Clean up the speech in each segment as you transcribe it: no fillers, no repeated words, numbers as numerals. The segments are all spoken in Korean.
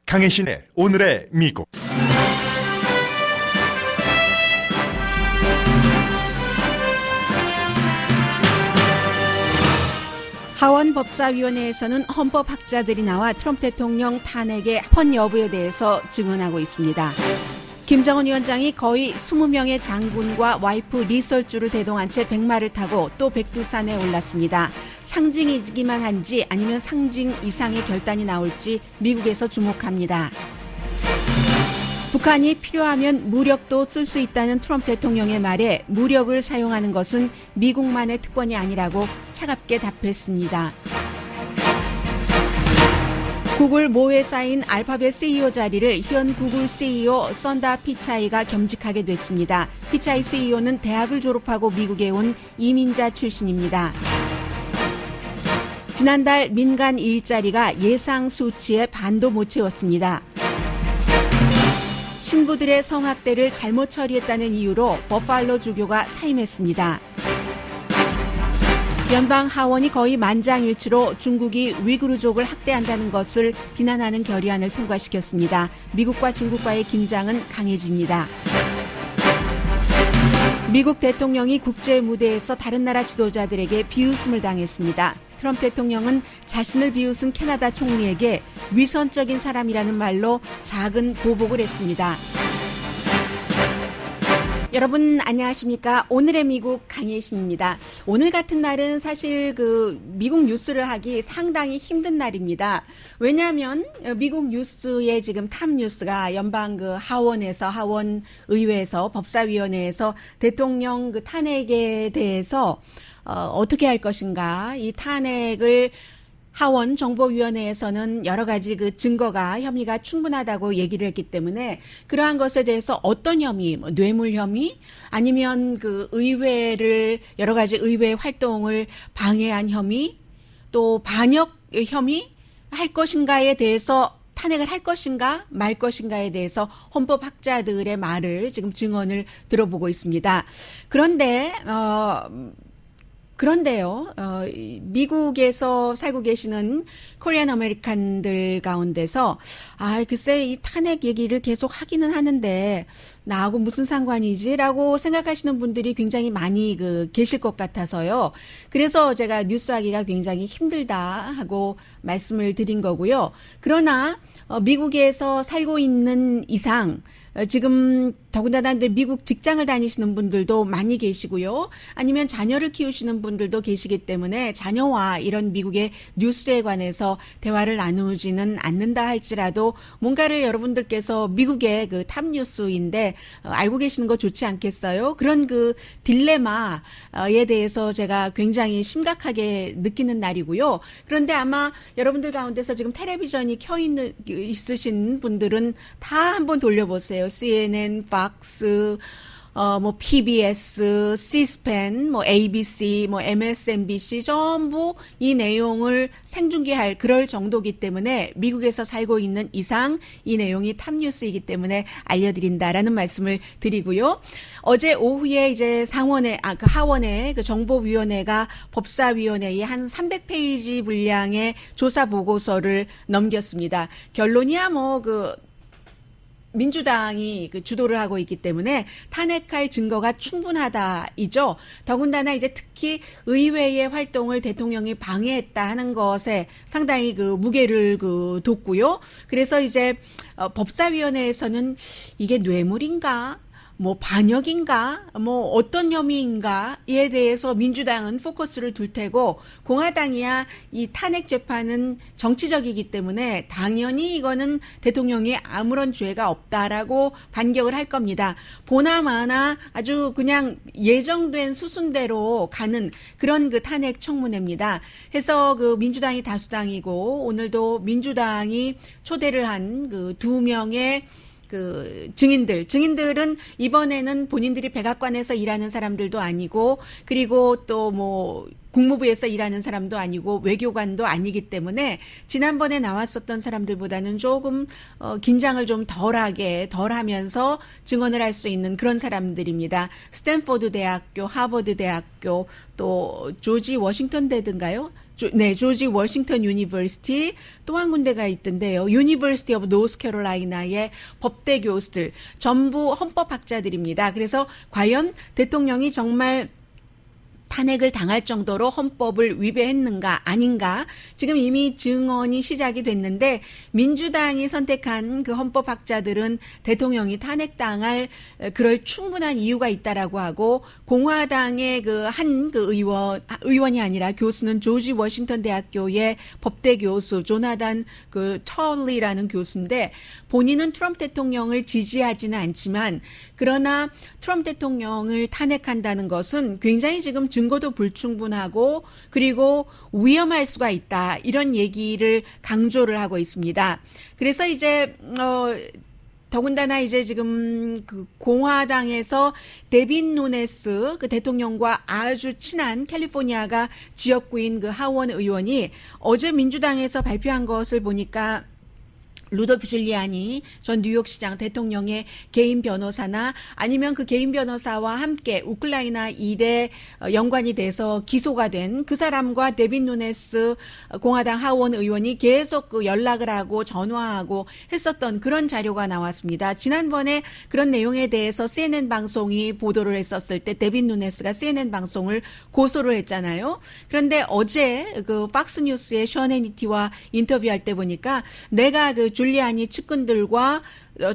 강혜신의 오늘의 미국. 하원 법사위원회에서는 헌법학자들이 나와 트럼프 대통령 탄핵의 펀 여부에 대해서 증언하고 있습니다. 김정은 위원장이 거의 20명의 장군과 와이프 리설주를 대동한 채 백마를 타고 또 백두산에 올랐습니다. 상징이기만 한지 아니면 상징 이상의 결단이 나올지 미국에서 주목합니다. 북한이 필요하면 무력도 쓸 수 있다는 트럼프 대통령의 말에 무력을 사용하는 것은 미국만의 특권이 아니라고 차갑게 답했습니다. 구글 모에 쌓인 알파벳 CEO 자리를 현 구글 CEO 선다 피차이가 겸직하게 됐습니다. 피차이 CEO는 대학을 졸업하고 미국에 온 이민자 출신입니다. 지난달 민간 일자리가 예상 수치의 반도 못 채웠습니다. 신부들의 성학대를 잘못 처리했다는 이유로 버팔로 주교가 사임했습니다. 연방 하원이 거의 만장일치로 중국이 위구르족을 학대한다는 것을 비난하는 결의안을 통과시켰습니다. 미국과 중국과의 긴장은 강해집니다. 미국 대통령이 국제 무대에서 다른 나라 지도자들에게 비웃음을 당했습니다. 트럼프 대통령은 자신을 비웃은 캐나다 총리에게 위선적인 사람이라는 말로 작은 보복을 했습니다. 여러분 안녕하십니까? 오늘의 미국 강혜신입니다. 오늘 같은 날은 사실 미국 뉴스를 하기 상당히 힘든 날입니다. 왜냐하면 미국 뉴스의 지금 탑 뉴스가 연방 하원에서 하원 의회에서 법사위원회에서 대통령 탄핵에 대해서 어떻게 할 것인가, 이 탄핵을 하원 정보위원회에서는 여러 가지 증거가 혐의가 충분하다고 얘기를 했기 때문에 그러한 것에 대해서 어떤 혐의, 뇌물 혐의 아니면 의회를 여러 가지 의회 활동을 방해한 혐의 또 반역 혐의 할 것인가에 대해서 탄핵을 할 것인가 말 것인가에 대해서 헌법학자들의 말을 지금 증언을 들어보고 있습니다. 그런데요, 미국에서 살고 계시는 코리안 아메리칸들 가운데서, 글쎄, 이 탄핵 얘기를 계속 하기는 하는데, 나하고 무슨 상관이지라고 생각하시는 분들이 굉장히 많이 계실 것 같아서요. 그래서 제가 뉴스하기가 굉장히 힘들다 하고 말씀을 드린 거고요. 그러나, 미국에서 살고 있는 이상, 지금 더군다나 미국 직장을 다니시는 분들도 많이 계시고요. 아니면 자녀를 키우시는 분들도 계시기 때문에 자녀와 이런 미국의 뉴스에 관해서 대화를 나누지는 않는다 할지라도 뭔가를 여러분들께서 미국의 탑 뉴스인데 알고 계시는 거 좋지 않겠어요? 그런 딜레마에 대해서 제가 굉장히 심각하게 느끼는 날이고요. 그런데 아마 여러분들 가운데서 지금 텔레비전이 있으신 분들은 다 한번 돌려보세요. CNN, Fox, PBS, C-SPAN, ABC, MSNBC 전부 이 내용을 생중계할 그럴 정도이기 때문에 미국에서 살고 있는 이상 이 내용이 탑뉴스이기 때문에 알려드린다라는 말씀을 드리고요. 어제 오후에 이제 하원의 정보위원회가 법사위원회에 한 300페이지 분량의 조사 보고서를 넘겼습니다. 결론이야 민주당이 주도를 하고 있기 때문에 탄핵할 증거가 충분하다이죠. 더군다나 이제 특히 의회의 활동을 대통령이 방해했다 하는 것에 상당히 무게를 뒀고요. 그래서 이제 법사위원회에서는 이게 뇌물인가? 반역인가? 어떤 혐의인가에 대해서 민주당은 포커스를 둘 테고, 공화당이야 이 탄핵 재판은 정치적이기 때문에 당연히 이거는 대통령이 아무런 죄가 없다라고 반격을 할 겁니다. 보나마나 아주 그냥 예정된 수순대로 가는 그런 탄핵 청문회입니다. 해서 민주당이 다수당이고, 오늘도 민주당이 초대를 한 2명의 증인들은 이번에는 본인들이 백악관에서 일하는 사람들도 아니고, 그리고 또 국무부에서 일하는 사람도 아니고 외교관도 아니기 때문에 지난번에 나왔었던 사람들보다는 조금 긴장을 좀 덜하면서 증언을 할 수 있는 그런 사람들입니다. 스탠포드 대학교, 하버드 대학교, 또 조지 워싱턴 대든가요? 네, 조지 워싱턴 유니버시티 또 한 군데가 있던데요. 유니버시티 오브 노스캐롤라이나의 법대 교수들 전부 헌법학자들입니다. 그래서 과연 대통령이 정말 탄핵을 당할 정도로 헌법을 위배했는가 아닌가 지금 이미 증언이 시작이 됐는데 민주당이 선택한 그 헌법학자들은 대통령이 탄핵당할 그럴 충분한 이유가 있다라고 하고 공화당의 그 의원이 아니라 교수는 조지 워싱턴 대학교의 법대 교수 조나단 그 털리라는 교수인데 본인은 트럼프 대통령을 지지하지는 않지만 그러나 트럼프 대통령을 탄핵한다는 것은 굉장히 지금 증거도 불충분하고 그리고 위험할 수가 있다. 이런 얘기를 강조를 하고 있습니다. 그래서 이제 더군다나 이제 지금 그 공화당에서 데빈 누네스 그 대통령과 아주 친한 캘리포니아가 지역구인 그 하원 의원이 어제 민주당에서 발표한 것을 보니까 루돌프 줄리아니 전 뉴욕시장 대통령의 개인 변호사나 아니면 그 개인 변호사와 함께 우크라이나 일에 연관이 돼서 기소가 된 그 사람과 데빈 누네스 공화당 하원 의원이 계속 그 연락을 하고 전화하고 했었던 그런 자료가 나왔습니다. 지난번에 그런 내용에 대해서 CNN 방송이 보도를 했었을 때 데빈 누네스가 CNN 방송을 고소를 했잖아요. 그런데 어제 그 팍스뉴스의 션 해니티와 인터뷰할 때 보니까 내가 그 줄리아니 측근들과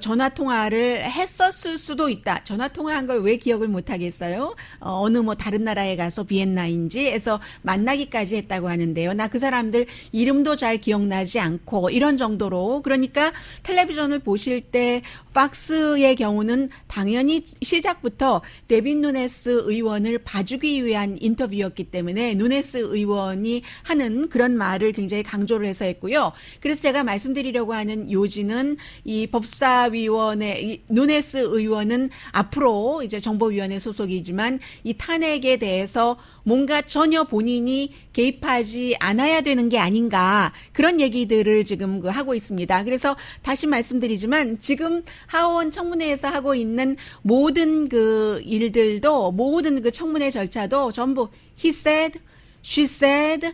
전화 통화를 했었을 수도 있다. 전화 통화한 걸 왜 기억을 못 하겠어요? 어느 뭐 다른 나라에 가서 비엔나인지 해서 만나기까지 했다고 하는데요. 나 그 사람들 이름도 잘 기억나지 않고 이런 정도로 그러니까 텔레비전을 보실 때 팍스의 경우는 당연히 시작부터 데빈 누네스 의원을 봐주기 위한 인터뷰였기 때문에 누네스 의원이 하는 그런 말을 굉장히 강조를 해서 했고요. 그래서 제가 말씀드리려고 하는 요지는 이 법사위원회 누네스 의원은 앞으로 이제 정보위원회 소속이지만 이 탄핵에 대해서 뭔가 전혀 본인이 개입하지 않아야 되는 게 아닌가 그런 얘기들을 지금 하고 있습니다. 그래서 다시 말씀드리지만 지금 하원 청문회에서 하고 있는 모든 그 일들도 모든 그 청문회 절차도 전부 he said, she said,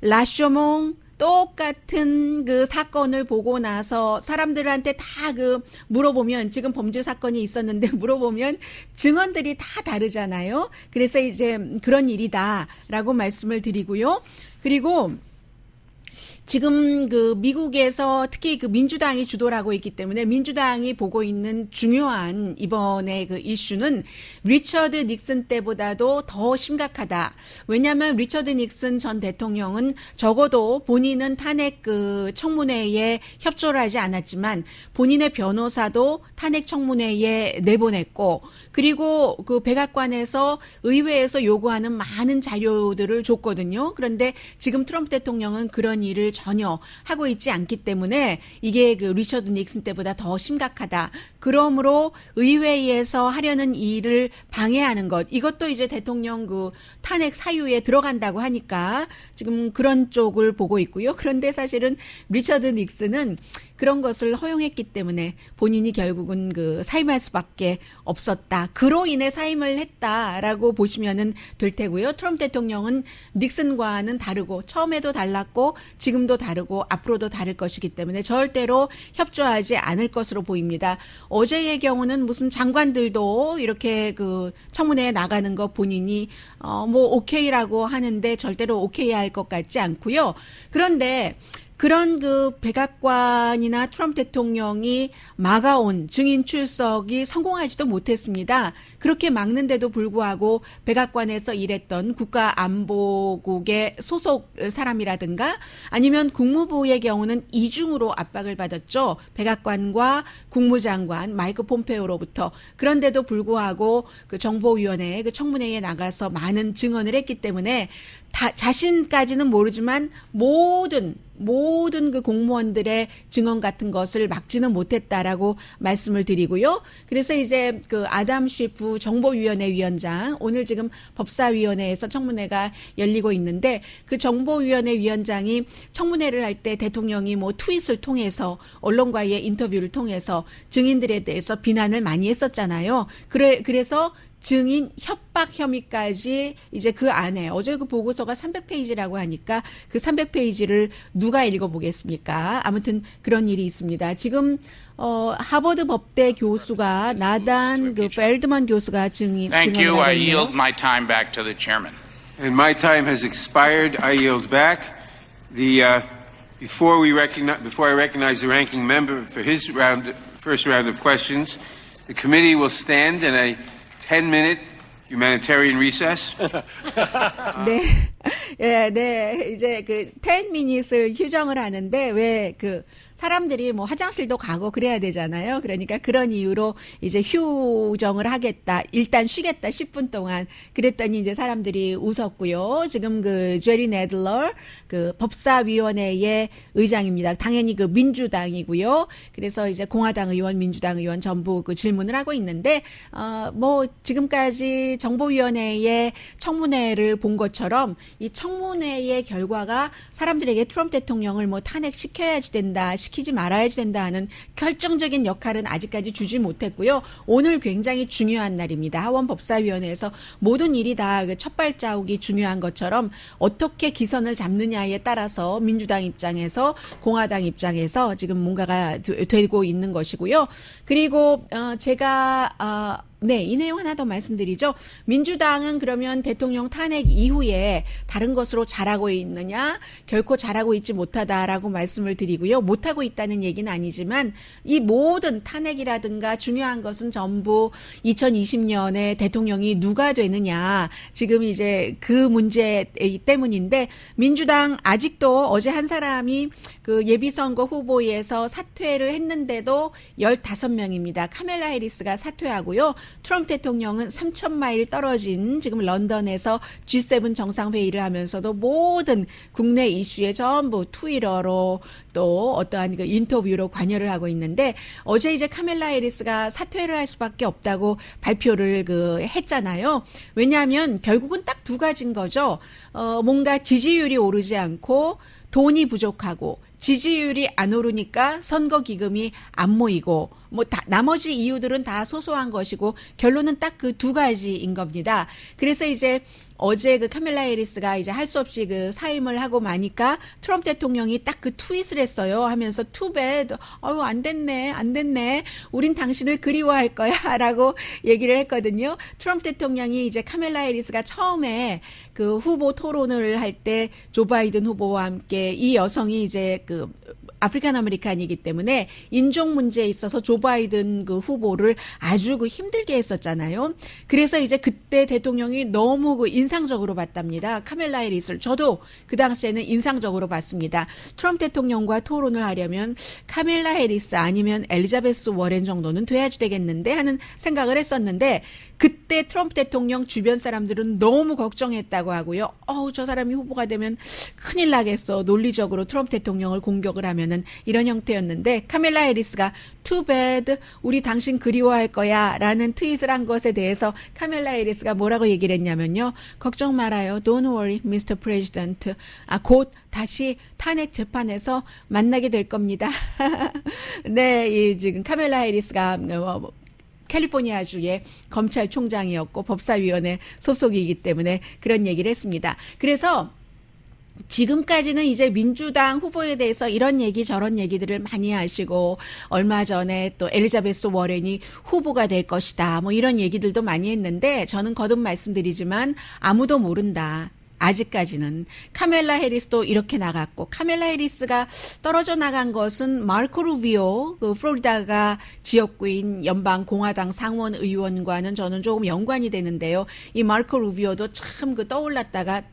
라쇼몽 똑같은 그 사건을 보고 나서 사람들한테 다 그 물어보면 지금 범죄 사건이 있었는데 물어보면 증언들이 다 다르잖아요. 그래서 이제 그런 일이다라고 말씀을 드리고요. 그리고 지금 그 미국에서 특히 그 민주당이 주도를 하고 있기 때문에 민주당이 보고 있는 중요한 이번에 그 이슈는 리처드 닉슨 때보다도 더 심각하다. 왜냐하면 리처드 닉슨 전 대통령은 적어도 본인은 탄핵 그 청문회에 협조를 하지 않았지만 본인의 변호사도 탄핵 청문회에 내보냈고 그리고 그 백악관에서 의회에서 요구하는 많은 자료들을 줬거든요. 그런데 지금 트럼프 대통령은 그런 일을 전혀 하고 있지 않기 때문에 이게 그 리처드 닉슨 때보다 더 심각하다. 그러므로 의회에서 하려는 일을 방해하는 것 이것도 이제 대통령 그 탄핵 사유에 들어간다고 하니까 지금 그런 쪽을 보고 있고요. 그런데 사실은 리처드 닉슨은 그런 것을 허용했기 때문에 본인이 결국은 그 사임할 수밖에 없었다. 그로 인해 사임을 했다라고 보시면은 될 테고요. 트럼프 대통령은 닉슨과는 다르고 처음에도 달랐고 지금도 다르고 앞으로도 다를 것이기 때문에 절대로 협조하지 않을 것으로 보입니다. 어제의 경우는 무슨 장관들도 이렇게 그 청문회에 나가는 거 본인이 뭐 오케이라고 하는데 절대로 오케이 할 것 같지 않고요. 그런데 그런 그 백악관이나 트럼프 대통령이 막아온 증인 출석이 성공하지도 못했습니다. 그렇게 막는데도 불구하고 백악관에서 일했던 국가안보국의 소속 사람이라든가 아니면 국무부의 경우는 이중으로 압박을 받았죠. 백악관과 국무장관 마이크 폼페오로부터. 그런데도 불구하고 그 정보위원회 그 청문회에 나가서 많은 증언을 했기 때문에 자신까지는 모르지만 모든 그 공무원들의 증언 같은 것을 막지는 못했다라고 말씀을 드리고요. 그래서 이제 그 아담 쉬프 정보위원회 위원장 오늘 지금 법사위원회에서 청문회가 열리고 있는데 그 정보위원회 위원장이 청문회를 할 때 대통령이 뭐 트윗을 통해서 언론과의 인터뷰를 통해서 증인들에 대해서 비난을 많이 했었잖아요. 그래서 증인 협박 혐의까지 이제 그 안에 어제 그 보고서가 300페이지라고 하니까 그 300페이지를 누가 읽어보겠습니까? 아무튼 그런 일이 있습니다. 지금 하버드 법대 교수가 나단 그 펠드먼 교수가 Thank you. 증언을 I 하고 yield 있네요. my time back to the chairman. And my time has expired. I yield back. Before I recognize the ranking member for his first round of questions, the committee will stand in a 10-minute humanitarian recess. 네. 예, 네. 이제 그 10미닛을 휴정을 하는데 왜 그 사람들이 뭐 화장실도 가고 그래야 되잖아요. 그러니까 그런 이유로 이제 휴정을 하겠다. 일단 쉬겠다. 10분 동안. 그랬더니 이제 사람들이 웃었고요. 지금 그 제리 네들러 그 법사위원회의 의장입니다. 당연히 그 민주당이고요. 그래서 이제 공화당 의원, 민주당 의원 전부 그 질문을 하고 있는데 뭐 지금까지 정보위원회의 청문회를 본 것처럼 이 청문회의 결과가 사람들에게 트럼프 대통령을 뭐 탄핵시켜야지 된다. 시키지 말아야지 된다 하는 결정적인 역할은 아직까지 주지 못했고요. 오늘 굉장히 중요한 날입니다. 하원 법사위원회에서 모든 일이 다 그 첫 발자국이 중요한 것처럼 어떻게 기선을 잡느냐에 따라서 민주당 입장에서 공화당 입장에서 지금 뭔가가 되고 있는 것이고요. 그리고 제가 네, 이 내용 하나 더 말씀드리죠. 민주당은 그러면 대통령 탄핵 이후에 다른 것으로 잘하고 있느냐? 결코 잘하고 있지 못하다라고 말씀을 드리고요. 못하고 있다는 얘기는 아니지만 이 모든 탄핵이라든가 중요한 것은 전부 2020년에 대통령이 누가 되느냐. 지금 이제 그 문제 때문인데 민주당 아직도 어제 한 사람이 그 예비선거 후보에서 사퇴를 했는데도 15명입니다. 카멜라 해리스가 사퇴하고요. 트럼프 대통령은 3,000마일 떨어진 지금 런던에서 G7 정상회의를 하면서도 모든 국내 이슈에 전부 트위터로 또 어떠한 그 인터뷰로 관여를 하고 있는데 어제 이제 카멜라 해리스가 사퇴를 할 수밖에 없다고 발표를 했잖아요. 왜냐하면 결국은 딱 두 가지인 거죠. 뭔가 지지율이 오르지 않고 돈이 부족하고 지지율이 안 오르니까 선거 기금이 안 모이고 뭐 나머지 이유들은 다 소소한 것이고 결론은 딱 그 두 가지인 겁니다. 그래서 이제 어제 그 카멜라 해리스가 이제 할 수 없이 그 사임을 하고 마니까 트럼프 대통령이 딱 그 트윗을 했어요. 하면서 too bad. 안 됐네. 우린 당신을 그리워할 거야라고 얘기를 했거든요. 트럼프 대통령이 이제 카멜라 해리스가 처음에 그 후보 토론을 할 때 조 바이든 후보와 함께 이 여성이 이제 그 아프리칸 아메리칸이기 때문에 인종 문제에 있어서 조 바이든 그 후보를 아주 그 힘들게 했었잖아요. 그래서 이제 그때 대통령이 너무 그 인상적으로 봤답니다. 카멜라 해리스를. 저도 그 당시에는 인상적으로 봤습니다. 트럼프 대통령과 토론을 하려면 카멜라 해리스 아니면 엘리자베스 워렌 정도는 돼야지 되겠는데 하는 생각을 했었는데 그때 트럼프 대통령 주변 사람들은 너무 걱정했다고 하고요. 저 사람이 후보가 되면 큰일 나겠어. 논리적으로 트럼프 대통령을 공격을 하면은 이런 형태였는데 카멜라 해리스가 too bad. 우리 당신 그리워할 거야 라는 트윗을 한 것에 대해서 카멜라 해리스가 뭐라고 얘기를 했냐면요. 걱정 말아요. Don't worry, Mr. President. 곧 다시 탄핵 재판에서 만나게 될 겁니다. 네, 지금 카멜라 해리스가 캘리포니아주의 검찰총장이었고 법사위원회 소속이기 때문에 그런 얘기를 했습니다. 그래서 지금까지는 이제 민주당 후보에 대해서 이런 얘기 저런 얘기들을 많이 하시고 얼마 전에 또 엘리자베스 워렌이 후보가 될 것이다. 뭐 이런 얘기들도 많이 했는데 저는 거듭 말씀드리지만 아무도 모른다. 아직까지는 카멜라 해리스도 이렇게 나갔고 카멜라 해리스가 떨어져 나간 것은 마르코 루비오 그 플로리다가 지역구인 연방 공화당 상원 의원과는 저는 조금 연관이 되는데요. 이 마르코 루비오도 참 그 떠올랐다가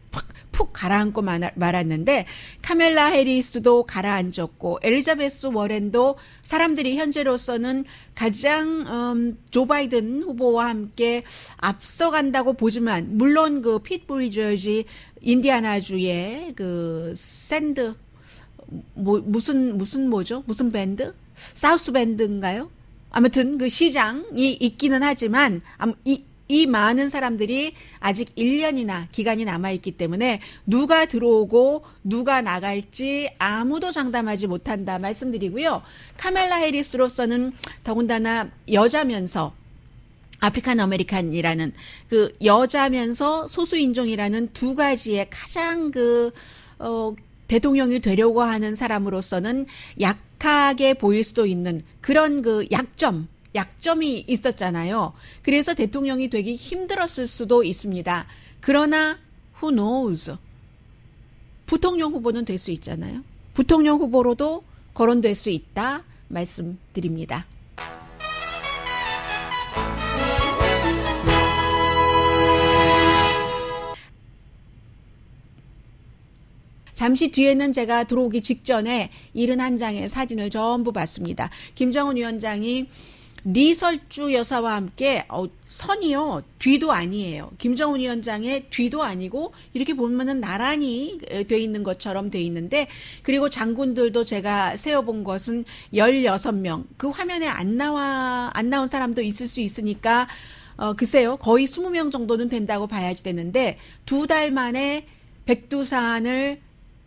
푹 가라앉고 말았는데 카멜라 해리스도 가라앉았고 엘리자베스 워렌도 사람들이 현재로서는 가장 조 바이든 후보와 함께 앞서간다고 보지만 물론 그 핏 부리저지 인디아나주의 그 샌드 무슨 밴드? 사우스 밴드인가요? 아무튼 그 시장이 있기는 하지만 이 많은 사람들이 아직 1년이나 기간이 남아있기 때문에 누가 들어오고 누가 나갈지 아무도 장담하지 못한다 말씀드리고요. 카멜라 해리스로서는 더군다나 여자면서 아프리칸 아메리칸이라는 그 여자면서 소수인종이라는 두 가지의 가장 대통령이 되려고 하는 사람으로서는 약하게 보일 수도 있는 그런 그 약점이 있었잖아요. 그래서 대통령이 되기 힘들었을 수도 있습니다. 그러나 who knows? 부통령 후보는 될 수 있잖아요. 부통령 후보로도 거론될 수 있다 말씀드립니다. 잠시 뒤에는 제가 들어오기 직전에 71장의 사진을 전부 봤습니다. 김정은 위원장이 리설주 여사와 함께 선이요. 뒤도 아니에요. 김정은 위원장의 뒤도 아니고 이렇게 보면은 나란히 돼 있는 것처럼 돼 있는데 그리고 장군들도 제가 세어본 것은 16명. 그 화면에 안 나온 사람도 있을 수 있으니까 글쎄요. 거의 20명 정도는 된다고 봐야지 되는데 2달 만에 백두산을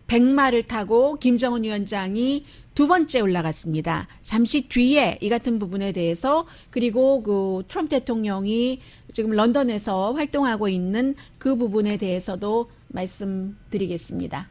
100마를 타고 김정은 위원장이 두 번째 올라갔습니다. 잠시 뒤에 이 같은 부분에 대해서 그리고 그 트럼프 대통령이 지금 런던에서 활동하고 있는 그 부분에 대해서도 말씀드리겠습니다.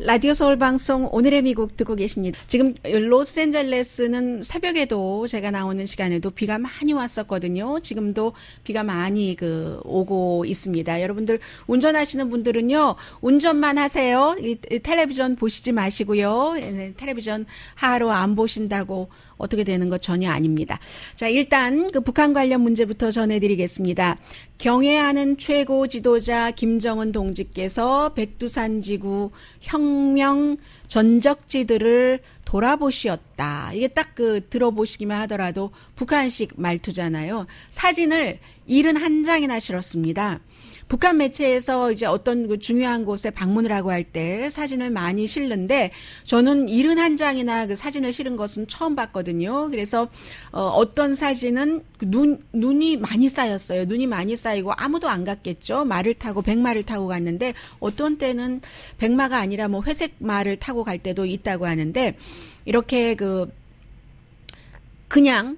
라디오 서울 방송 오늘의 미국 듣고 계십니다. 지금 로스앤젤레스는 새벽에도 제가 나오는 시간에도 비가 많이 왔었거든요. 지금도 비가 많이 오고 있습니다. 여러분들 운전하시는 분들은요. 운전만 하세요. 이 텔레비전 보시지 마시고요. 텔레비전 하루 안 보신다고 어떻게 되는 것 전혀 아닙니다. 자, 일단 그 북한 관련 문제부터 전해드리겠습니다. 경애하는 최고 지도자 김정은 동지께서 백두산 지구 혁명 전적지들을 돌아보시었다. 이게 딱 들어보시기만 하더라도 북한식 말투잖아요. 사진을 71장이나 실었습니다. 북한 매체에서 이제 어떤 그 중요한 곳에 방문을 하고 할 때 사진을 많이 실는데 저는 71장이나 그 사진을 실은 것은 처음 봤거든요. 그래서 어떤 사진은 눈이 많이 쌓였어요. 눈이 많이 쌓이고 아무도 안 갔겠죠. 말을 타고 100마를 타고 갔는데 어떤 때는 100마가 아니라 뭐 회색 말을 타고 갈 때도 있다고 하는데 이렇게 그냥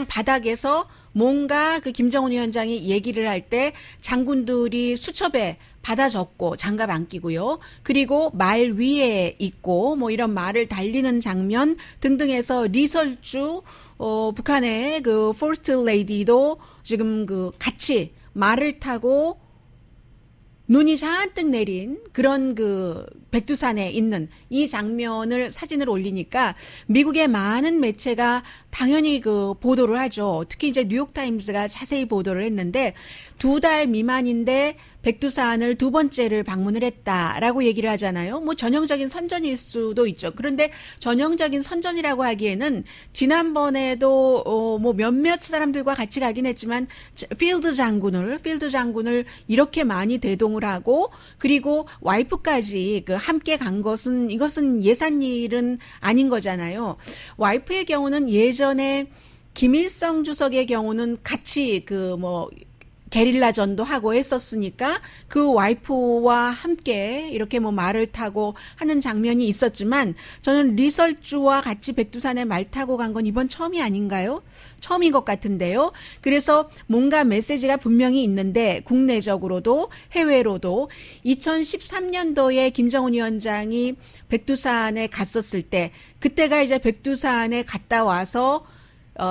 바닥에서 뭔가 그 김정은 위원장이 얘기를 할 때 장군들이 수첩에 받아 적고 장갑 안 끼고요. 그리고 말 위에 있고 뭐 이런 말을 달리는 장면 등등해서 리설주 북한의 그 퍼스트 레이디도 지금 같이 말을 타고 눈이 잔뜩 내린 그런 백두산에 있는 이 장면을 사진을 올리니까 미국의 많은 매체가 당연히 보도를 하죠. 특히 이제 뉴욕타임스가 자세히 보도를 했는데 2달 미만인데 백두산을 두 번째를 방문을 했다라고 얘기를 하잖아요. 뭐 전형적인 선전일 수도 있죠. 그런데 전형적인 선전이라고 하기에는 지난번에도 뭐 몇몇 사람들과 같이 가긴 했지만 필드 장군을 이렇게 많이 대동을 하고 그리고 와이프까지 함께 간 이것은 예산일은 아닌 거잖아요. 와이프의 경우는 예전에 김일성 주석의 경우는 같이 게릴라전도 하고 했었으니까 그 와이프와 함께 이렇게 뭐 말을 타고 하는 장면이 있었지만 저는 리설주와 같이 백두산에 말 타고 간 건 이번 처음이 아닌가요? 처음인 것 같은데요. 그래서 뭔가 메시지가 분명히 있는데 국내적으로도 해외로도 2013년도에 김정은 위원장이 백두산에 갔었을 때 그때가 이제 백두산에 갔다 와서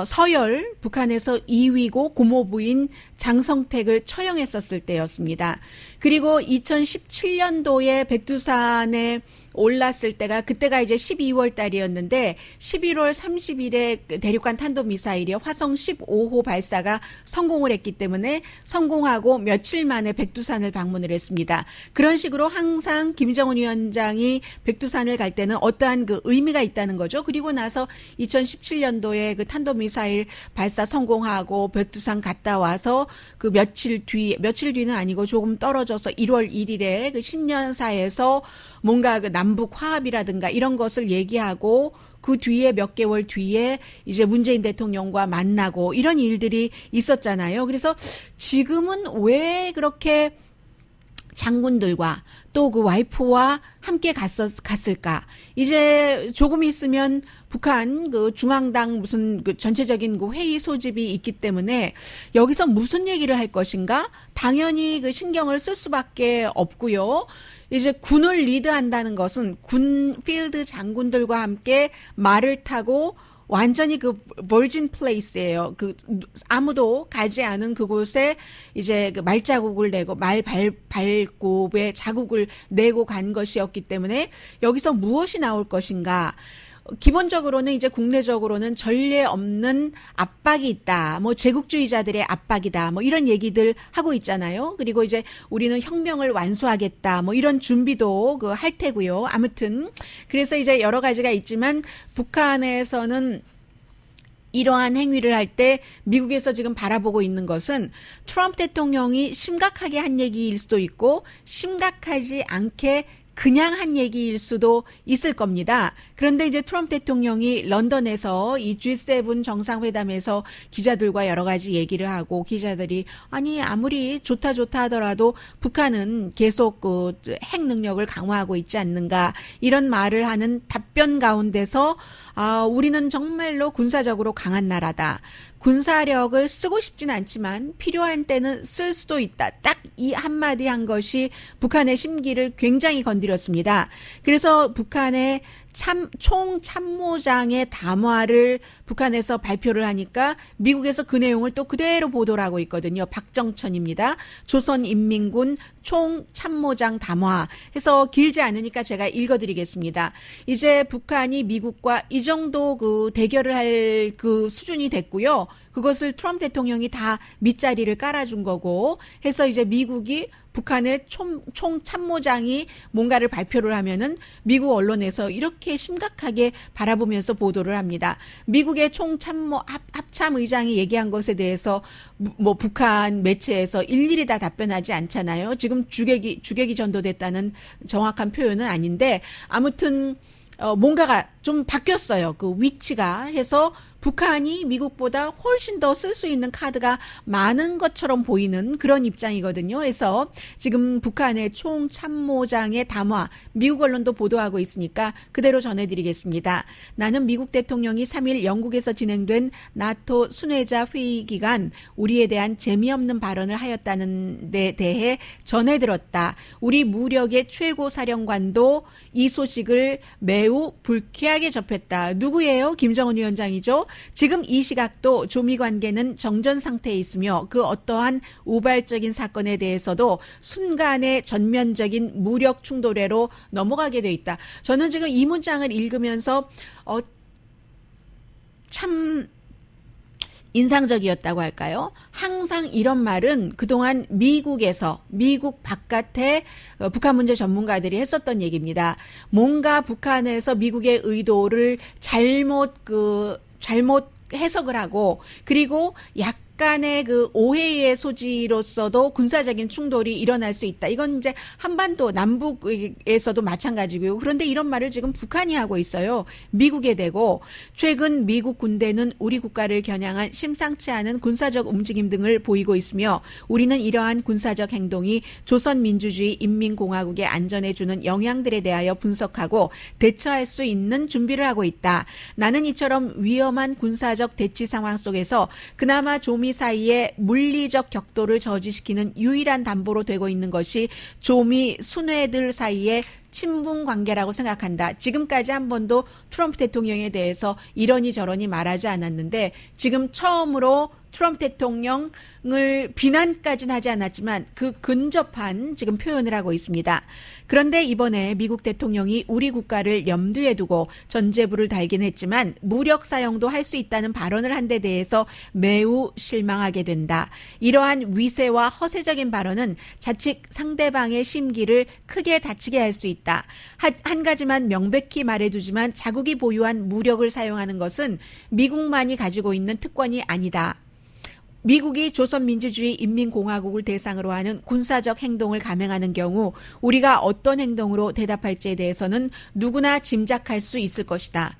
서열 북한에서 2위고 고모부인 장성택을 처형했었을 때였습니다. 그리고 2017년도에 백두산에 올랐을 때가 그때가 이제 12월 달이었는데 11월 30일에 대륙간 탄도미사일이 화성 15호 발사가 성공을 했기 때문에 성공하고 며칠 만에 백두산을 방문을 했습니다. 그런 식으로 항상 김정은 위원장이 백두산을 갈 때는 어떠한 의미가 있다는 거죠. 그리고 나서 2017년도에 탄도미사일 발사 성공하고 백두산 갔다 와서 며칠 뒤는 아니고 조금 떨어져서 1월 1일에 신년사에서 뭔가 남북 화합이라든가 이런 것을 얘기하고 그 뒤에 몇 개월 뒤에 이제 문재인 대통령과 만나고 이런 일들이 있었잖아요. 그래서 지금은 왜 그렇게 장군들과 또 그 와이프와 함께 갔을까? 이제 조금 있으면 북한 그 중앙당 무슨 그 전체적인 그 회의 소집이 있기 때문에 여기서 무슨 얘기를 할 것인가? 당연히 그 신경을 쓸 수밖에 없고요. 이제 군을 리드한다는 것은 군 필드 장군들과 함께 말을 타고 완전히 그 버진 플레이스예요. 그 아무도 가지 않은 그곳에 이제 그 말자국을 내고 발굽에 자국을 내고 간 것이었기 때문에 여기서 무엇이 나올 것인가? 기본적으로는 이제 국내적으로는 전례 없는 압박이 있다. 뭐 제국주의자들의 압박이다. 뭐 이런 얘기들 하고 있잖아요. 그리고 이제 우리는 혁명을 완수하겠다. 뭐 이런 준비도 그 할 테고요. 아무튼 그래서 이제 여러 가지가 있지만 북한에서는 이러한 행위를 할 때 미국에서 지금 바라보고 있는 것은 트럼프 대통령이 심각하게 한 얘기일 수도 있고 심각하지 않게 그냥 한 얘기일 수도 있을 겁니다. 그런데 이제 트럼프 대통령이 런던에서 이 G7 정상회담에서 기자들과 여러 가지 얘기를 하고 기자들이 아니 아무리 좋다 하더라도 북한은 계속 그 핵 능력을 강화하고 있지 않는가 이런 말을 하는 답변 가운데서 우리는 정말로 군사적으로 강한 나라다. 군사력을 쓰고 싶진 않지만 필요한 때는 쓸 수도 있다. 딱 이 한마디 한 것이 북한의 심기를 굉장히 건드렸습니다. 그래서 북한의 총참모장의 담화를 북한에서 발표를 하니까 미국에서 그 내용을 또 그대로 보도를 하고 있거든요. 박정천입니다. 조선인민군 총참모장 담화 해서 길지 않으니까 제가 읽어드리겠습니다. 이제 북한이 미국과 이 정도 그 대결을 할 그 수준이 됐고요. 그것을 트럼프 대통령이 다 밑자리를 깔아준 거고 해서 이제 미국이 북한의 총참모장이 뭔가를 발표를 하면은 미국 언론에서 이렇게 심각하게 바라보면서 보도를 합니다. 미국의 총참모 합참의장이 얘기한 것에 대해서 뭐 북한 매체에서 일일이 다 답변하지 않잖아요. 지금 주객이 전도됐다는 정확한 표현은 아닌데 아무튼 뭔가가 좀 바뀌었어요. 그 위치가 해서 북한이 미국보다 훨씬 더 쓸 수 있는 카드가 많은 것처럼 보이는 그런 입장이거든요. 그래서 지금 북한의 총참모장의 담화, 미국 언론도 보도하고 있으니까 그대로 전해드리겠습니다. 나는 미국 대통령이 3일 영국에서 진행된 나토 순회자 회의 기간 우리에 대한 재미없는 발언을 하였다는 데 대해 전해들었다. 우리 무력의 최고 사령관도 이 소식을 매우 불쾌하게 접했다. 누구예요? 김정은 위원장이죠. 지금 이 시각도 조미 관계는 정전 상태에 있으며 그 어떠한 우발적인 사건에 대해서도 순간의 전면적인 무력 충돌회로 넘어가게 돼 있다. 저는 지금 이 문장을 읽으면서 참 인상적이었다고 할까요? 항상 이런 말은 그동안 미국 바깥에 북한 문제 전문가들이 했었던 얘기입니다. 뭔가 북한에서 미국의 의도를 잘못 해석을 하고 그리고 약간의 그 오해의 소지로서도 군사적인 충돌이 일어날 수 있다. 이건 이제 한반도 남북에서도 마찬가지고요. 그런데 이런 말을 지금 북한이 하고 있어요. 미국에 대고 최근 미국 군대는 우리 국가를 겨냥한 심상치 않은 군사적 움직임 등을 보이고 있으며 우리는 이러한 군사적 행동이 조선민주주의 인민공화국의 안전에 주는 영향들에 대하여 분석하고 대처할 수 있는 준비를 하고 있다. 나는 이처럼 위험한 군사적 대치 상황 속에서 그나마 조미 사이에 물리적 격돌을 저지시키는 유일한 담보로 되고 있는 것이 조미 순회들 사이에 친분 관계라고 생각한다. 지금까지 한 번도 트럼프 대통령에 대해서 이러니 저러니 말하지 않았는데 지금 처음으로 트럼프 대통령을 비난까지는 하지 않았지만 그 근접한 지금 표현을 하고 있습니다. 그런데 이번에 미국 대통령이 우리 국가를 염두에 두고 전제부를 달긴 했지만 무력 사용도 할 수 있다는 발언을 한 데 대해서 매우 실망하게 된다. 이러한 위세와 허세적인 발언은 자칫 상대방의 심기를 크게 다치게 할 수 있다. 한 가지만 명백히 말해두지만 자국이 보유한 무력을 사용하는 것은 미국만이 가지고 있는 특권이 아니다. 미국이 조선민주주의 인민공화국을 대상으로 하는 군사적 행동을 감행하는 경우 우리가 어떤 행동으로 대답할지에 대해서는 누구나 짐작할 수 있을 것이다.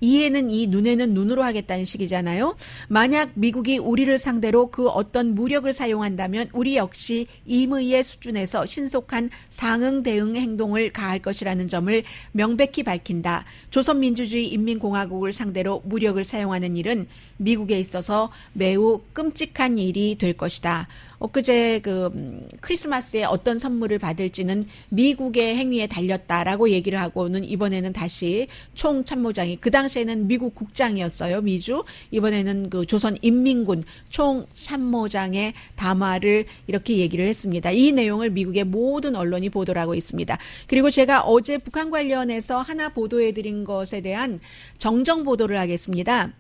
이에는 이, 눈에는 눈으로 하겠다는 식이잖아요. 만약 미국이 우리를 상대로 그 어떤 무력을 사용한다면 우리 역시 임의의 수준에서 신속한 상응 대응 행동을 가할 것이라는 점을 명백히 밝힌다. 조선민주주의 인민공화국을 상대로 무력을 사용하는 일은 미국에 있어서 매우 끔찍한 일이 될 것이다. 엊그제 크리스마스에 어떤 선물을 받을지는 미국의 행위에 달렸다라고 얘기를 하고는 이번에는 다시 총참모장이, 그 당시에는 미국 국장이었어요, 미주. 이번에는 조선 인민군 총참모장의 담화를 이렇게 얘기를 했습니다. 이 내용을 미국의 모든 언론이 보도를 하고 있습니다. 그리고 제가 어제 북한 관련해서 하나 보도해드린 것에 대한 정정 보도를 하겠습니다.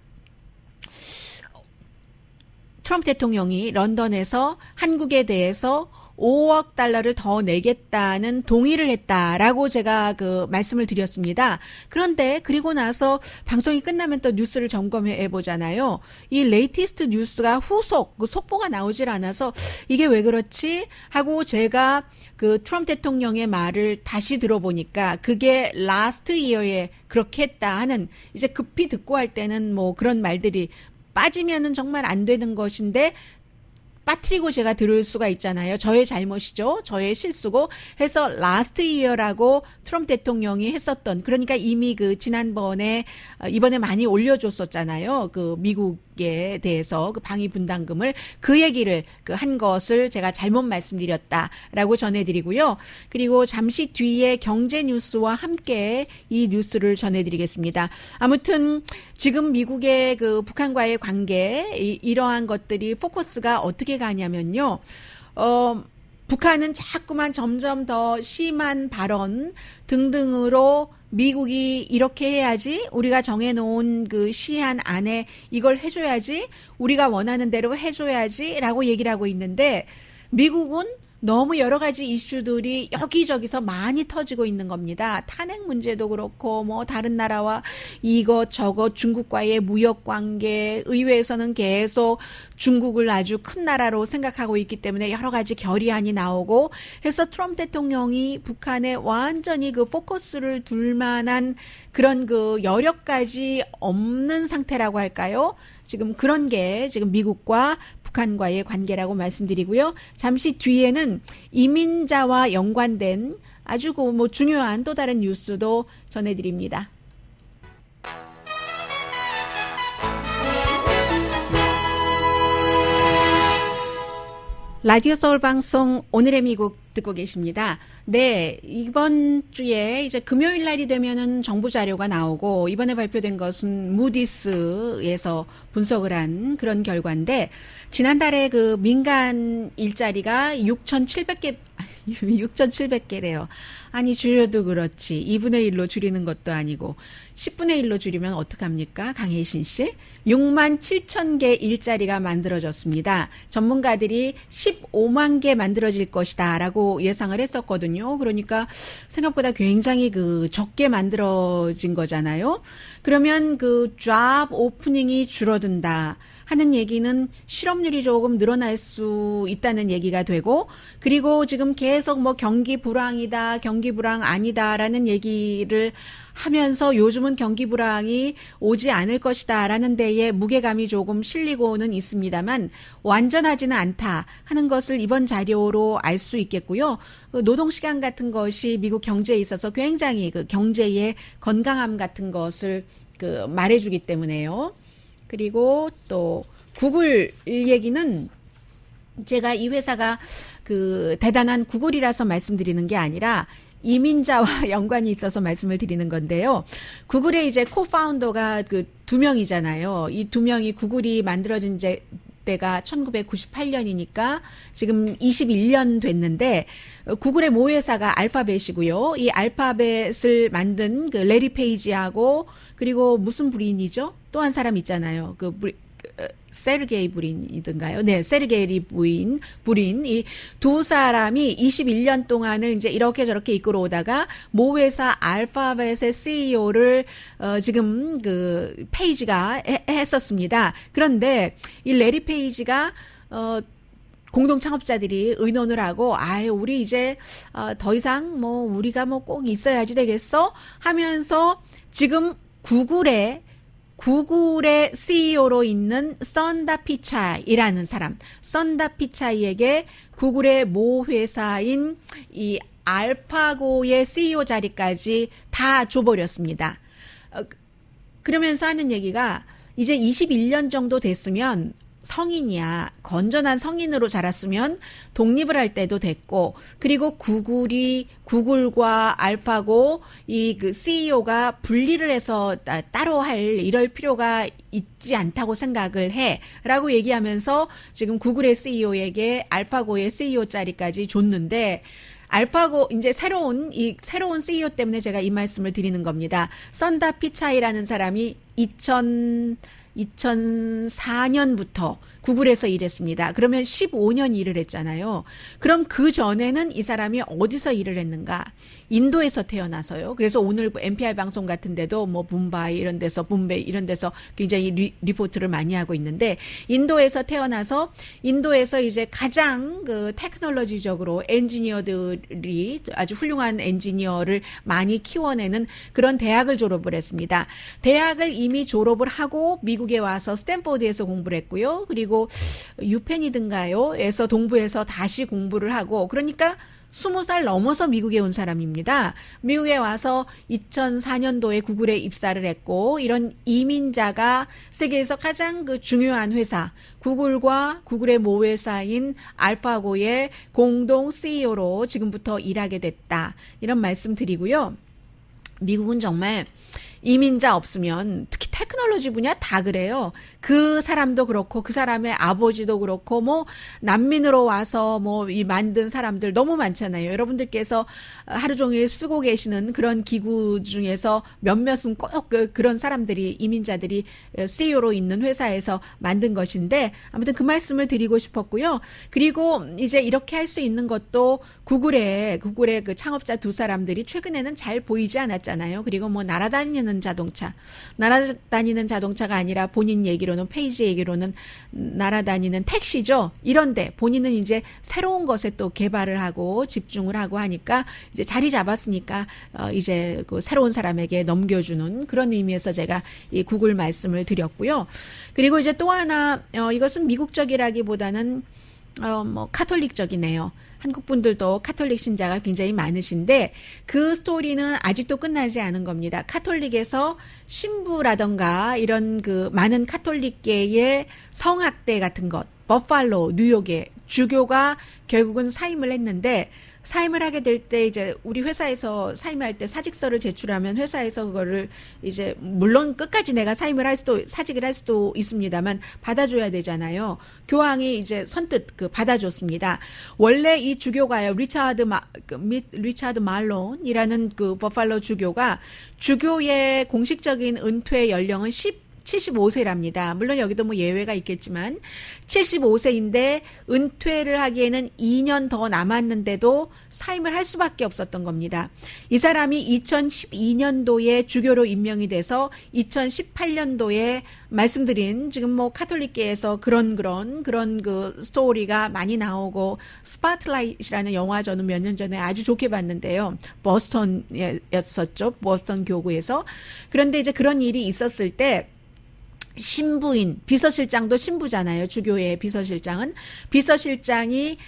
트럼프 대통령이 런던에서 한국에 대해서 5억 달러를 더 내겠다는 동의를 했다라고 제가 말씀을 드렸습니다. 그런데 그리고 나서 방송이 끝나면 또 뉴스를 점검해 보잖아요. 이 레이티스트 뉴스가 후속 속보가 나오질 않아서 이게 왜 그렇지 하고 제가 트럼프 대통령의 말을 다시 들어보니까 그게 라스트 이어에 그렇게 했다 하는, 이제 급히 듣고 할 때는 뭐 그런 말들이 빠지면은 정말 안 되는 것인데 빠뜨리고 제가 들을 수가 있잖아요. 저의 잘못이죠. 저의 실수고 해서 라스트 이어라고 트럼프 대통령이 했었던, 그러니까 이미 지난번에 이번에 많이 올려줬었잖아요. 미국에 대해서 방위 분담금을, 그 얘기를 한 것을 제가 잘못 말씀드렸다라고 전해드리고요. 그리고 잠시 뒤에 경제 뉴스와 함께 이 뉴스를 전해드리겠습니다. 아무튼 지금 미국의 북한과의 관계, 이러한 것들이 포커스가 어떻게 가냐면요. 북한은 자꾸만 점점 더 심한 발언 등등으로 미국이 이렇게 해야지, 우리가 정해놓은 시한 안에 이걸 해줘야지, 우리가 원하는 대로 해줘야지라고 얘기를 하고 있는데, 미국은 너무 여러 가지 이슈들이 여기저기서 많이 터지고 있는 겁니다. 탄핵 문제도 그렇고 뭐 다른 나라와 이것저것, 중국과의 무역 관계, 의회에서는 계속 중국을 아주 큰 나라로 생각하고 있기 때문에 여러 가지 결의안이 나오고 해서 트럼프 대통령이 북한에 완전히 포커스를 둘 만한 그런 여력까지 없는 상태라고 할까요? 지금 그런 게 지금 미국과 북한과의 관계라고 말씀드리고요. 잠시 뒤에는 이민자와 연관된 아주 중요한 또 다른 뉴스도 전해드립니다. 라디오 서울 방송 오늘의 미국 듣고 계십니다. 네, 이번 주에 이제 금요일 날이 되면은 정부 자료가 나오고, 이번에 발표된 것은 무디스에서 분석을 한 그런 결과인데, 지난달에 민간 일자리가 6,700개래요. 아니, 줄여도 그렇지 2분의 1로 줄이는 것도 아니고 10분의 1로 줄이면 어떡합니까? 강혜신 씨. 6만 7천 개 일자리가 만들어졌습니다. 전문가들이 15만 개 만들어질 것이다 라고 예상을 했었거든요. 그러니까 생각보다 굉장히 적게 만들어진 거잖아요. 그러면 job 오프닝이 줄어든다 하는 얘기는 실업률이 조금 늘어날 수 있다는 얘기가 되고, 그리고 지금 계속 경기 불황이다, 경기 불황 아니다라는 얘기를 하면서 요즘은 경기 불황이 오지 않을 것이다라는 데에 무게감이 조금 실리고는 있습니다만 완전하지는 않다 하는 것을 이번 자료로 알 수 있겠고요. 노동시간 같은 것이 미국 경제에 있어서 굉장히 경제의 건강함 같은 것을 말해주기 때문에요. 그리고 또 구글 얘기는 제가 이 회사가 대단한 구글이라서 말씀드리는 게 아니라 이민자와 연관이 있어서 말씀을 드리는 건데요. 구글의 이제 코파운더가 2명이잖아요. 이 2명이 구글이 만들어진 때가 1998년이니까 지금 21년 됐는데, 구글의 모회사가 알파벳이고요. 이 알파벳을 만든 레리 페이지하고, 그리고 무슨 브린이죠? 또 한 사람 있잖아요. 세르게이 브린이든가요? 네, 세르게이 브린. 이 두 사람이 21년 동안을 이제 이렇게 저렇게 이끌어오다가 모회사 알파벳의 CEO를 지금 페이지가 했었습니다. 그런데 이 레리 페이지가 공동 창업자들이 의논을 하고, 우리 이제 더 이상 우리가 꼭 있어야지 되겠어 하면서 지금 구글의 구글의 CEO로 있는 선다 피차이라는 사람, 선다 피차이에게 구글의 모 회사인 이 알파고의 CEO 자리까지 다 줘버렸습니다. 그러면서 하는 얘기가 이제 21년 정도 됐으면 성인이야. 건전한 성인으로 자랐으면 독립을 할 때도 됐고, 그리고 구글과 알파고 이 그 CEO가 분리를 해서 따로 이럴 필요가 있지 않다고 생각을 해. 라고 얘기하면서 지금 구글의 CEO에게 알파고의 CEO 자리까지 줬는데, 알파고 이제 새로운 CEO 때문에 제가 이 말씀을 드리는 겁니다. 선다 피차이라는 사람이 2004년부터 구글에서 일했습니다. 그러면 15년 일을 했잖아요. 그럼 그 전에는 이 사람이 어디서 일을 했는가? 인도에서 태어나서요. 그래서 오늘 NPR 방송 같은 데도 뭐 붐바이 이런 데서 굉장히 리포트를 많이 하고 있는데, 인도에서 태어나서 인도에서 이제 가장 그 테크놀로지적으로 엔지니어들이 아주 훌륭한 엔지니어를 많이 키워내는 그런 대학을 졸업을 했습니다. 대학을 이미 졸업을 하고 미국에 와서 스탠포드에서 공부를 했고요. 그리고 유펜이든가요?에서 동부에서 다시 공부를 하고, 그러니까 20살 넘어서 미국에 온 사람입니다. 미국에 와서 2004년도에 구글에 입사를 했고, 이런 이민자가 세계에서 가장 그 중요한 회사, 구글과 구글의 모회사인 알파고의 공동 CEO로 지금부터 일하게 됐다. 이런 말씀 드리고요. 미국은 정말 이민자 없으면, 특히 테크놀로지 분야 다 그래요. 그 사람도 그렇고 그 사람의 아버지도 그렇고 뭐 난민으로 와서 뭐 이 만든 사람들 너무 많잖아요. 여러분들께서 하루 종일 쓰고 계시는 그런 기구 중에서 몇몇은 꼭 그런 사람들이, 이민자들이 CEO로 있는 회사에서 만든 것인데, 아무튼 그 말씀을 드리고 싶었고요. 그리고 이제 이렇게 할 수 있는 것도 구글의 그 창업자 두 사람들이 최근에는 잘 보이지 않았잖아요. 그리고 뭐 날아다니는 자동차가 아니라 본인 얘기로는, 페이지 얘기로는 날아다니는 택시죠. 이런데 본인은 이제 새로운 것에 또 개발을 하고 집중을 하고 하니까 이제 자리 잡았으니까 이제 그 새로운 사람에게 넘겨주는 그런 의미에서 제가 이 구글 말씀을 드렸고요. 그리고 이제 또 하나, 이것은 미국적이라기보다는 뭐 카톨릭적이네요. 한국 분들도 카톨릭 신자가 굉장히 많으신데, 그 스토리는 아직도 끝나지 않은 겁니다. 카톨릭에서 신부라던가 이런 그 많은 카톨릭계의 성학대 같은 것, 버팔로, 뉴욕에 주교가 결국은 사임을 했는데, 사임을 하게 될 때 이제 우리 회사에서 사임할 때 사직서를 제출하면 회사에서 그거를 이제 물론 끝까지 내가 사직을 할 수도 있습니다만 받아줘야 되잖아요. 교황이 이제 선뜻 받아줬습니다. 원래 이 주교가요, 리차드 말론이라는 그 버팔로 주교가 주교의 공식적인 은퇴 연령은 75세랍니다. 물론 여기도 뭐 예외가 있겠지만 75세인데 은퇴를 하기에는 2년 더 남았는데도 사임을 할 수밖에 없었던 겁니다. 이 사람이 2012년도에 주교로 임명이 돼서 2018년도에 말씀드린 지금 뭐 카톨릭계에서 그런 그 스토리가 많이 나오고, 스파트라이트라는 영화 저는 몇 년 전에 아주 좋게 봤는데요. 버스턴이었었죠. 버스턴 교구에서. 그런데 이제 그런 일이 있었을 때 신부인, 비서실장도 신부잖아요. 주교의 비서실장이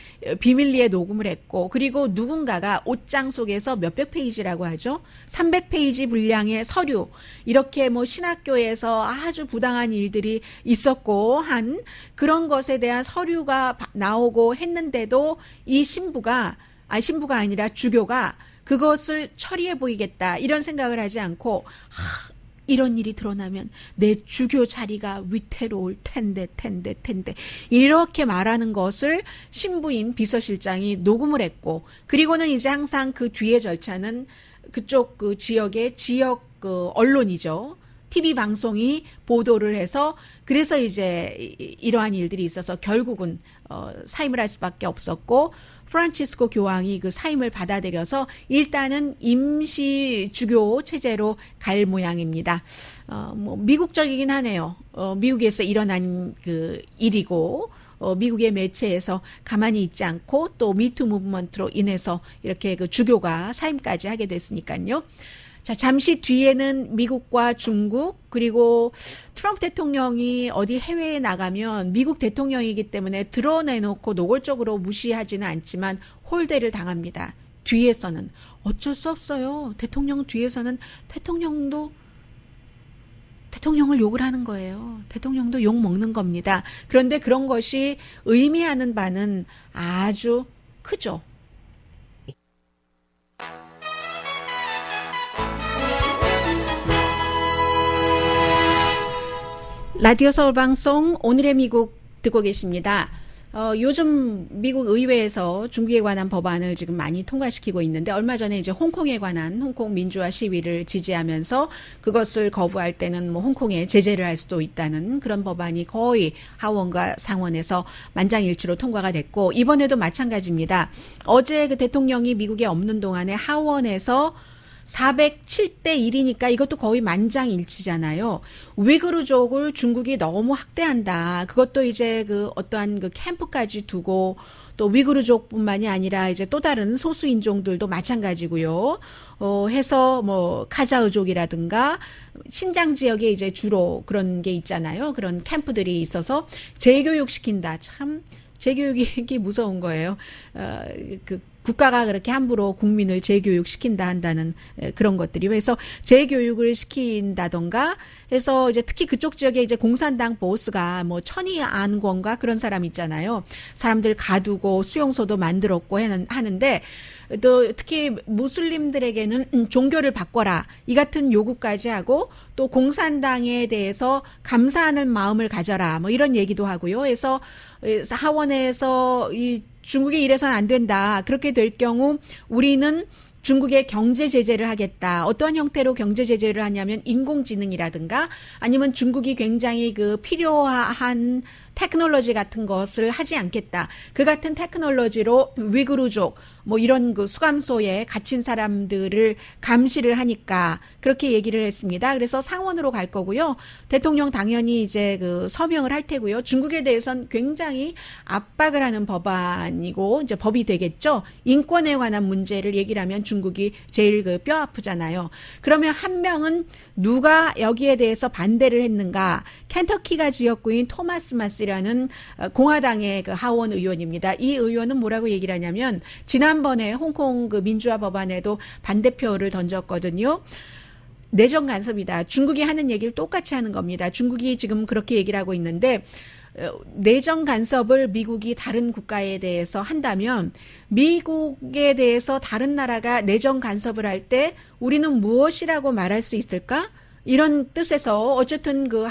비밀리에 녹음을 했고, 그리고 누군가가 옷장 속에서 몇백 페이지라고 하죠. 300페이지 분량의 서류, 이렇게 뭐 신학교에서 아주 부당한 일들이 있었고 한 그런 것에 대한 서류가 나오고 했는데도 이 신부가 아니라 주교가 그것을 처리해 보이겠다 이런 생각을 하지 않고, 이런 일이 드러나면 내 주교 자리가 위태로울 텐데 이렇게 말하는 것을 신부인 비서실장이 녹음을 했고, 그리고는 이제 항상 그 뒤에 절차는 그쪽 그 지역의 언론이죠. TV 방송이 보도를 해서, 그래서 이제 이러한 일들이 있어서 결국은 사임을 할 수밖에 없었고, 프란치스코 교황이 그 사임을 받아들여서 일단은 임시 주교 체제로 갈 모양입니다. 뭐 미국적이긴 하네요. 미국에서 일어난 그 일이고, 미국의 매체에서 가만히 있지 않고 또 미투 무브먼트로 인해서 이렇게 그 주교가 사임까지 하게 됐으니까요. 자, 잠시 뒤에는 미국과 중국, 그리고 트럼프 대통령이 어디 해외에 나가면 미국 대통령이기 때문에 드러내놓고 노골적으로 무시하지는 않지만 홀대를 당합니다. 뒤에서는 어쩔 수 없어요. 대통령 뒤에서는 대통령을 욕을 하는 거예요. 대통령도 욕 먹는 겁니다. 그런데 그런 것이 의미하는 바는 아주 크죠. 라디오 서울 방송 오늘의 미국 듣고 계십니다. 요즘 미국 의회에서 중국에 관한 법안을 지금 많이 통과시키고 있는데 얼마 전에 이제 홍콩에 관한 홍콩 민주화 시위를 지지하면서 그것을 거부할 때는 뭐 홍콩에 제재를 할 수도 있다는 그런 법안이 거의 하원과 상원에서 만장일치로 통과가 됐고 이번에도 마찬가지입니다. 어제 그 대통령이 미국에 없는 동안에 하원에서 407대 1이니까 이것도 거의 만장일치잖아요. 위구르족을 중국이 너무 학대한다. 그것도 이제 그 어떠한 그 캠프까지 두고 또 위구르족뿐만이 아니라 이제 또 다른 소수 인종들도 마찬가지고요. 해서 뭐 카자흐족이라든가 신장 지역에 이제 주로 그런 게 있잖아요. 그런 캠프들이 있어서 재교육시킨다. 참 재교육이 무서운 거예요. 국가가 그렇게 함부로 국민을 재교육시킨다 한다는 그런 것들이 그래서 재교육을 시킨다던가 해서 이제 특히 그쪽 지역에 이제 공산당 보스가 뭐 천이안권가 그런 사람 있잖아요. 사람들 가두고 수용소도 만들었고 하는데 또 특히 무슬림들에게는 종교를 바꿔라 이 같은 요구까지 하고 또 공산당에 대해서 감사하는 마음을 가져라 뭐 이런 얘기도 하고요. 그래서 하원에서 이 중국이 이래서는 안 된다. 그렇게 될 경우 우리는 중국에 경제 제재를 하겠다. 어떠한 형태로 경제 제재를 하냐면 인공지능이라든가 아니면 중국이 굉장히 그 필요한 테크놀로지 같은 것을 하지 않겠다. 그 같은 테크놀로지로 위구르족 뭐 이런 그 수감소에 갇힌 사람들을 감시를 하니까 그렇게 얘기를 했습니다. 그래서 상원으로 갈 거고요. 대통령 당연히 이제 그 서명을 할 테고요. 중국에 대해서는 굉장히 압박을 하는 법안이고 이제 법이 되겠죠. 인권에 관한 문제를 얘기를 하면 중국이 제일 그 뼈 아프잖아요. 그러면 한 명은 누가 여기에 대해서 반대를 했는가? 켄터키가 지역구인 토마스 마시라는 공화당의 그 하원 의원입니다. 이 의원은 뭐라고 얘기를 하냐면 지난번에 홍콩 그 민주화 법안에도 반대표를 던졌거든요. 내정 간섭이다. 중국이 하는 얘기를 똑같이 하는 겁니다. 중국이 지금 그렇게 얘기를 하고 있는데 내정 간섭을 미국이 다른 국가에 대해서 한다면 미국에 대해서 다른 나라가 내정 간섭을 할 때 우리는 무엇이라고 말할 수 있을까? 이런 뜻에서 어쨌든 그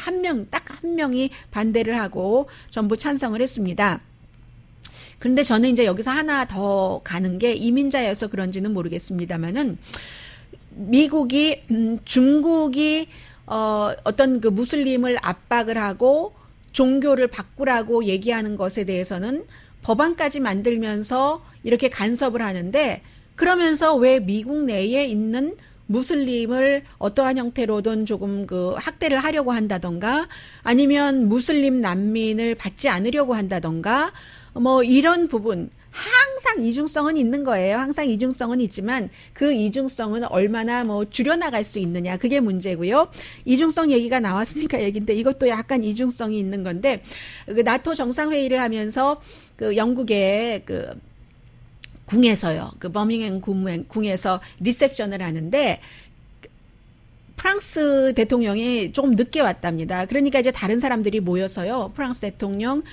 딱 한 명이 반대를 하고 전부 찬성을 했습니다. 그런데 저는 이제 여기서 하나 더 가는 게 이민자여서 그런지는 모르겠습니다만은 미국이 중국이 어떤 그 무슬림을 압박을 하고 종교를 바꾸라고 얘기하는 것에 대해서는 법안까지 만들면서 이렇게 간섭을 하는데 그러면서 왜 미국 내에 있는 무슬림을 어떠한 형태로든 조금 그 학대를 하려고 한다던가 아니면 무슬림 난민을 받지 않으려고 한다던가 뭐 이런 부분 항상 이중성은 있는 거예요. 항상 이중성은 있지만 그 이중성은 얼마나 뭐 줄여나갈 수 있느냐 그게 문제고요. 이중성 얘기가 나왔으니까 얘기인데 이것도 약간 이중성이 있는 건데 그 나토 정상회의를 하면서 그 영국의 그 궁에서요. 그 버밍엄 궁에서 리셉션을 하는데 프랑스 대통령이 조금 늦게 왔답니다. 그러니까 이제 다른 사람들이 모여서요. 프랑스 대통령,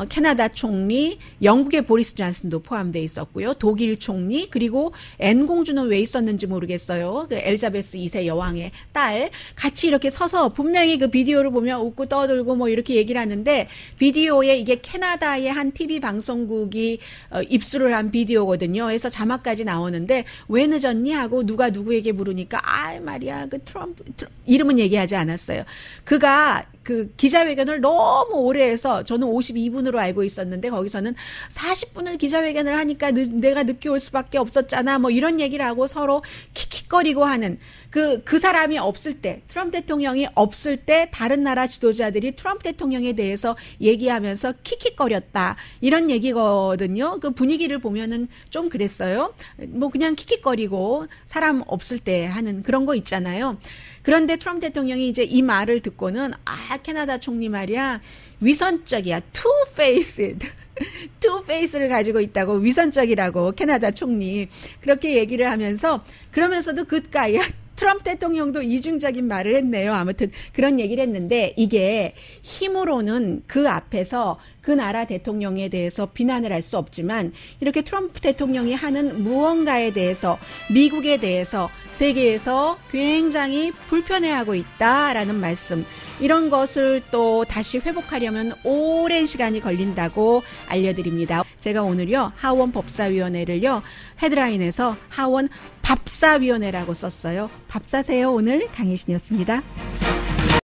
캐나다 총리, 영국의 보리스 존슨도 포함되어 있었고요. 독일 총리, 그리고 앤 공주는 왜 있었는지 모르겠어요. 그 엘자베스 2세 여왕의 딸 같이 이렇게 서서 분명히 그 비디오를 보면 웃고 떠들고 뭐 이렇게 얘기를 하는데 비디오에 이게 캐나다의 한 TV 방송국이 입수를 한 비디오거든요. 그래서 자막까지 나오는데 왜 늦었니 하고 누가 누구에게 물으니까 말이야 그 트럼프 이름은 얘기하지 않았어요. 그가 그 기자회견을 너무 오래 해서 저는 52분으로 알고 있었는데 거기서는 40분을 기자회견을 하니까 내가 늦게 올 수밖에 없었잖아 뭐 이런 얘기를 하고 서로 킥킥거리고 하는 그 사람이 없을 때, 트럼프 대통령이 없을 때 다른 나라 지도자들이 트럼프 대통령에 대해서 얘기하면서 킥킥거렸다. 이런 얘기거든요. 그 분위기를 보면은 좀 그랬어요. 뭐 그냥 킥킥거리고 사람 없을 때 하는 그런 거 있잖아요. 그런데 트럼프 대통령이 이제 이 말을 듣고는 캐나다 총리 말이야. 위선적이야. two-faced. 투페이스를 가지고 있다고 위선적이라고 캐나다 총리 그렇게 얘기를 하면서 그러면서도 굿가이야. 트럼프 대통령도 이중적인 말을 했네요. 아무튼 그런 얘기를 했는데 이게 힘으로는 그 앞에서 그 나라 대통령에 대해서 비난을 할 수 없지만 이렇게 트럼프 대통령이 하는 무언가에 대해서 미국에 대해서 세계에서 굉장히 불편해하고 있다라는 말씀 이런 것을 또 다시 회복하려면 오랜 시간이 걸린다고 알려드립니다. 제가 오늘요 하원 법사위원회를요 헤드라인에서 하원 밥사위원회라고 썼어요. 밥 사세요. 오늘 강혜신이었습니다.